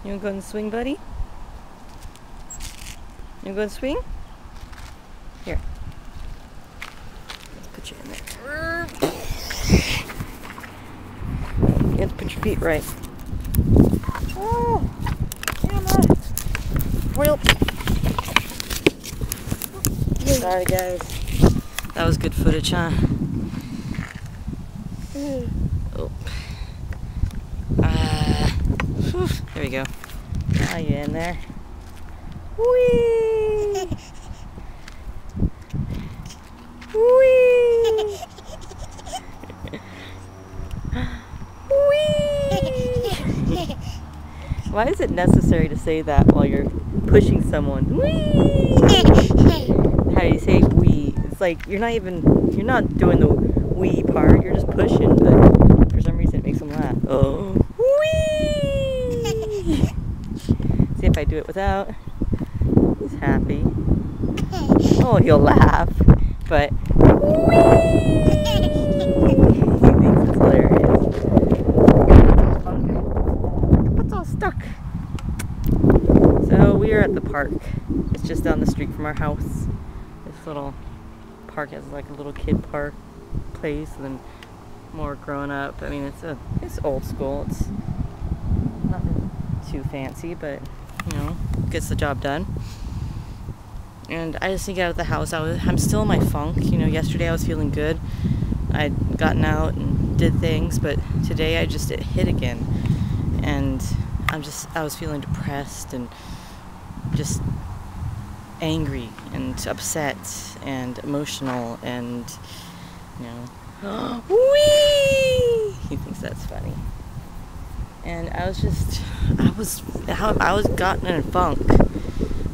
You wanna go and swing, buddy? You wanna go and swing? Here. Let's put you in there. You have to put your feet right. Oh, Emma. Well. Sorry, guys. That was good footage, huh? Oh. There we go. Now you're in there. Whee! Whee! Whee! Why is it necessary to say that while you're pushing someone? Whee! How do you say wee? It's like you're not doing the wee part, you're just pushing, but for some reason it makes them laugh. Oh. Whee! See if I do it without. He's happy. Oh, he'll laugh, but whee! He thinks it's hilarious. It's all stuck. So we are at the park. It's just down the street from our house. This little park has like a little kid park place, and then more grown up. I mean, it's old school. It's nothing too fancy, but you know, gets the job done. And I just need to get out of the house. I'm still in my funk. You know, yesterday I was feeling good. I'd gotten out and did things, but today it hit again. And I was feeling depressed and just angry and upset and emotional and, you know, whee! He thinks that's funny. And I was gotten in a funk.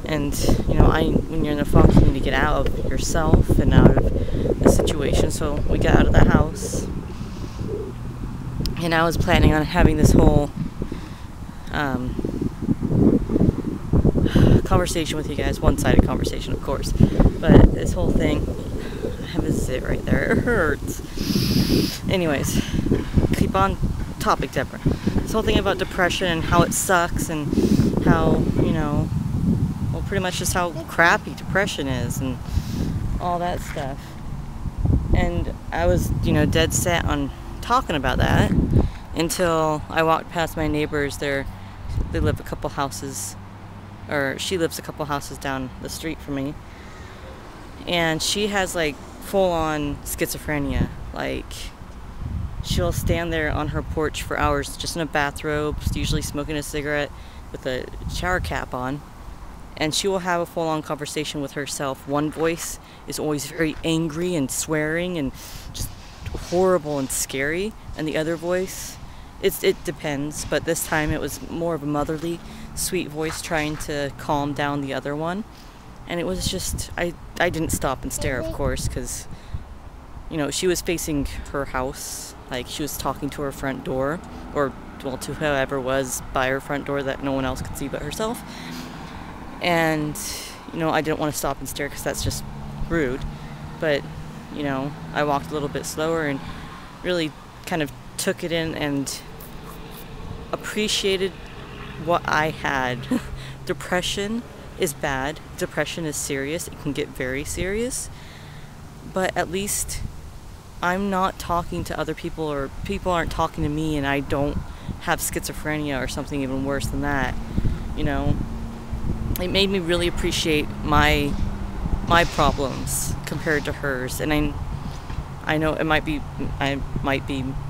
And, you know, when you're in a funk, you need to get out of yourself and out of the situation. So we got out of the house. And I was planning on having this whole conversation with you guys. One-sided conversation, of course. But this whole thing, I have a zit right there. It hurts. Anyways, keep on topic, Deborah. This whole thing about depression and how it sucks and how, you know, well, pretty much just how crappy depression is and all that stuff. And I was, you know, dead set on talking about that until I walked past my neighbors. They live a couple houses, or she lives a couple houses down the street from me. And she has like full-on schizophrenia. Like, she'll stand there on her porch for hours just in a bathrobe, usually smoking a cigarette with a shower cap on. And she will have a full-on conversation with herself. One voice is always very angry and swearing and just horrible and scary. And the other voice, it depends. But this time it was more of a motherly, sweet voice trying to calm down the other one. And it was just, I didn't stop and stare, of course, because, you know, she was facing her house. Like, she was talking to her front door, or, well, to whoever was by her front door that no one else could see but herself. And, you know, I didn't want to stop and stare because that's just rude. But, you know, I walked a little bit slower and really kind of took it in and appreciated what I had. Depression is bad. Depression is serious. It can get very serious. But at least I'm not talking to other people, or people aren't talking to me, and I don't have schizophrenia or something even worse than that. You know, it made me really appreciate my problems compared to hers. And I know I might be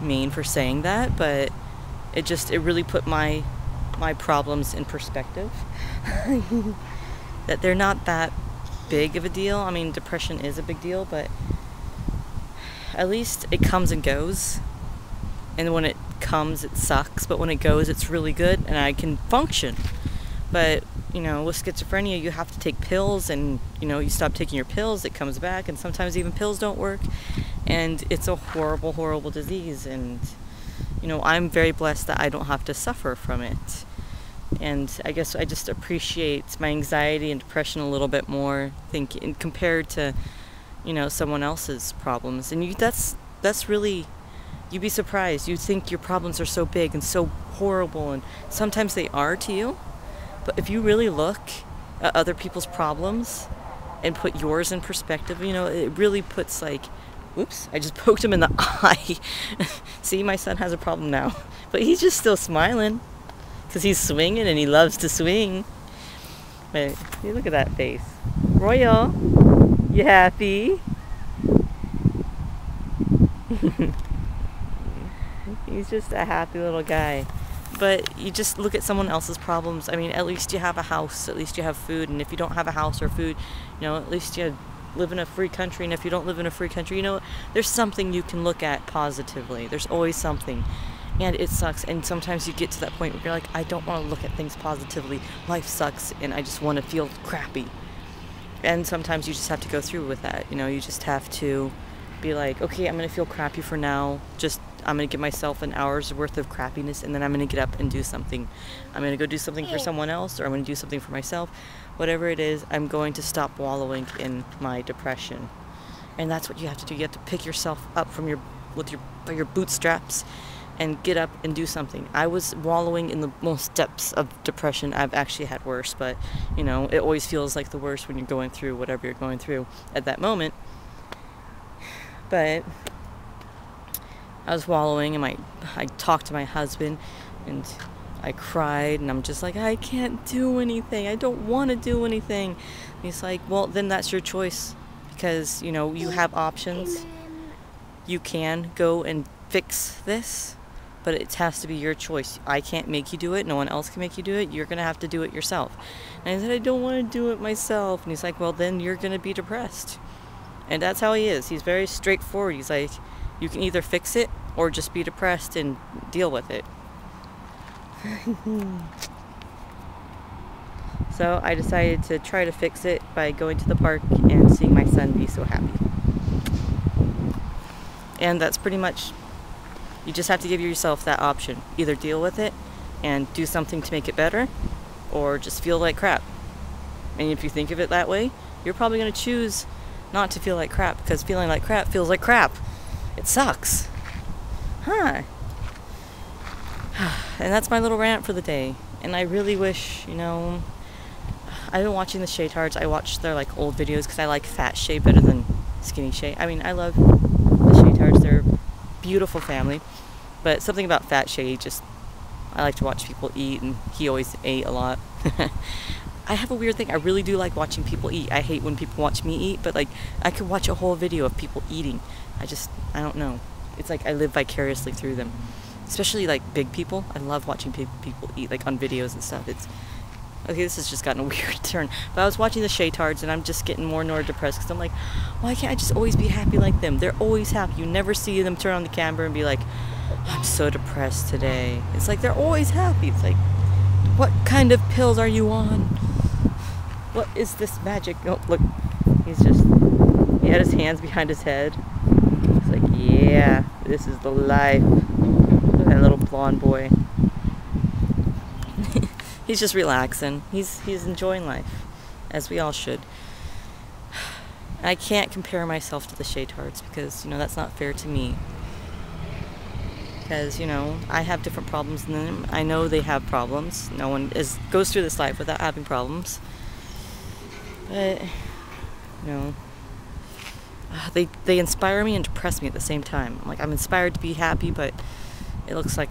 mean for saying that, but it really put my problems in perspective. That they're not that big of a deal. I mean, depression is a big deal, but at least it comes and goes. And when it comes, it sucks, but when it goes, it's really good and I can function. But, you know, with schizophrenia, you have to take pills, and, you know, you stop taking your pills, it comes back, and sometimes even pills don't work. And it's a horrible, horrible disease. And, you know, I'm very blessed that I don't have to suffer from it. And I guess I just appreciate my anxiety and depression a little bit more, compared to, you know, someone else's problems. And that's really, you'd be surprised. You think your problems are so big and so horrible, and sometimes they are to you. But if you really look at other people's problems and put yours in perspective, you know, it really puts like, whoops, I just poked him in the eye. See, my son has a problem now. But he's just still smiling because he's swinging and he loves to swing. But you look at that face. Royal, you happy? He's just a happy little guy. But you just look at someone else's problems. I mean, at least you have a house, at least you have food. And if you don't have a house or food, you know, at least you live in a free country. And if you don't live in a free country, you know, there's something you can look at positively. There's always something. And it sucks. And sometimes you get to that point where you're like, I don't want to look at things positively. Life sucks and I just want to feel crappy. And sometimes you just have to go through with that. You know, you just have to be like, okay, I'm going to feel crappy for now. I'm going to give myself an hour's worth of crappiness, and then I'm going to get up and do something. I'm going to go do something for someone else, or I'm going to do something for myself. Whatever it is, I'm going to stop wallowing in my depression. And that's what you have to do. You have to pick yourself up by your bootstraps and get up and do something. I was wallowing in the most depths of depression. I've actually had worse, but, you know, it always feels like the worst when you're going through whatever you're going through at that moment. But I was wallowing, and I talked to my husband, and I cried, and I'm just like, I can't do anything. I don't want to do anything. And he's like, well, then that's your choice, because, you know, you have options. You can go and fix this, but it has to be your choice. I can't make you do it. No one else can make you do it. You're going to have to do it yourself. And I said, I don't want to do it myself. And he's like, well, then you're going to be depressed. And that's how he is. He's very straightforward. He's like, you can either fix it or just be depressed and deal with it. So I decided to try to fix it by going to the park and seeing my son be so happy. And that's pretty much, you just have to give yourself that option. Either deal with it and do something to make it better, or just feel like crap. And if you think of it that way, you're probably going to choose not to feel like crap, because feeling like crap feels like crap. It sucks. Huh. And that's my little rant for the day. And I really wish, you know, I've been watching the Shaytards. I watch their like old videos because I like Fat Shay better than Skinny Shay. I mean, I love the Shaytards. They're a beautiful family. But something about Fat Shay, I like to watch people eat, and he always ate a lot. I have a weird thing. I really do like watching people eat. I hate when people watch me eat, but like I could watch a whole video of people eating. I don't know. It's like I live vicariously through them. Especially like big people. I love watching people eat, like on videos and stuff. Okay, this has just gotten a weird turn. But I was watching the Shaytards, and I'm just getting more and more depressed because I'm like, why can't I just always be happy like them? They're always happy. You never see them turn on the camera and be like, I'm so depressed today. It's like they're always happy. It's like, what kind of pills are you on? What is this magic? Oh, look. He had his hands behind his head. It's like, yeah, this is the life. Look at that little blonde boy. He's just relaxing. He's enjoying life, as we all should. I can't compare myself to the Shaytards because, you know, that's not fair to me. Because, you know, I have different problems than them. I know they have problems. No one goes through this life without having problems. But, you know, they inspire me and depress me at the same time. I'm inspired to be happy, but it looks like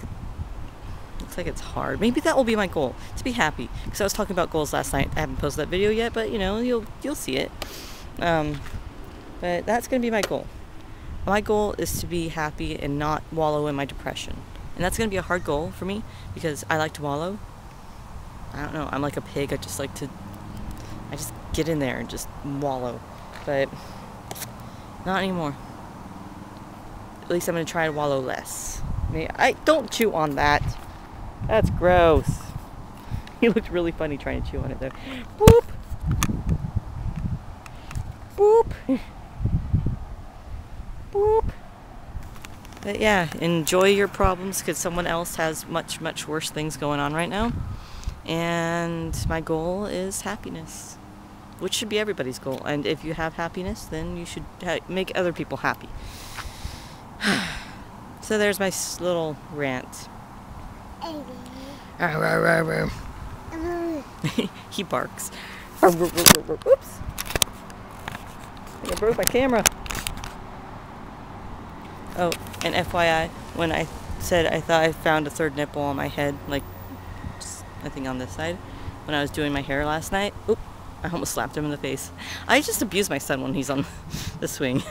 it's hard. Maybe that will be my goal, to be happy. Because I was talking about goals last night. I haven't posted that video yet, but, you know, you'll see it. But that's going to be my goal. My goal is to be happy and not wallow in my depression. And that's going to be a hard goal for me because I like to wallow. I don't know. I'm like a pig. I just get in there and just wallow. But not anymore. At least I'm going to try to wallow less. Don't chew on that. That's gross. He looked really funny trying to chew on it though. Boop. Boop. Boop. But yeah, enjoy your problems because someone else has much, much worse things going on right now. And my goal is happiness, which should be everybody's goal. And if you have happiness, then you should make other people happy. So there's my little rant. He barks. Oops. I broke my camera. Oh, and FYI, when I said I thought I found a third nipple on my head, like, just, I think on this side, when I was doing my hair last night, oop, I almost slapped him in the face. I just abuse my son when he's on the swing.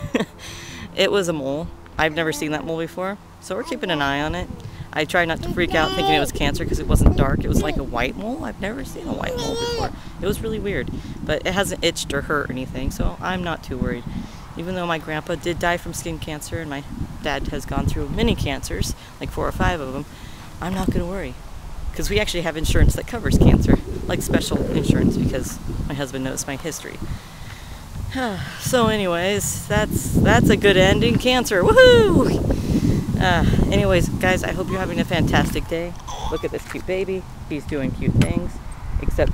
It was a mole. I've never seen that mole before, so we're keeping an eye on it. I tried not to freak out thinking it was cancer because it wasn't dark. It was like a white mole. I've never seen a white mole before. It was really weird, but it hasn't itched or hurt or anything, so I'm not too worried. Even though my grandpa did die from skin cancer and my dad has gone through many cancers, like 4 or 5 of them, I'm not going to worry. Because we actually have insurance that covers cancer, like special insurance, because my husband knows my history. So anyways, that's a good ending. Cancer, woohoo! Anyways, guys, I hope you're having a fantastic day. Look at this cute baby. He's doing cute things, except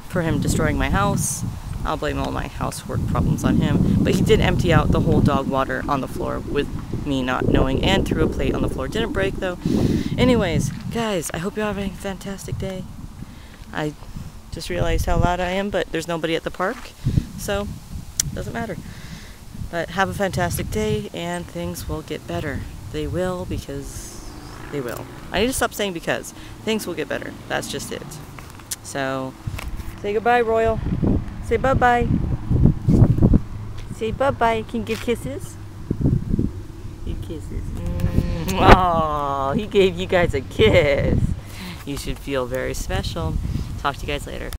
for him destroying my house. I'll blame all my housework problems on him. But he did empty out the whole dog water on the floor with me not knowing, and threw a plate on the floor. Didn't break, though. Anyways, guys, I hope you're having a fantastic day. I just realized how loud I am, but there's nobody at the park, so it doesn't matter. But have a fantastic day, and things will get better. They will, because they will. I need to stop saying because. Things will get better. That's just it. So, say goodbye, Royal. Say bye-bye. Say bye-bye. Can you give kisses? Give kisses. Oh, he gave you guys a kiss. You should feel very special. Talk to you guys later.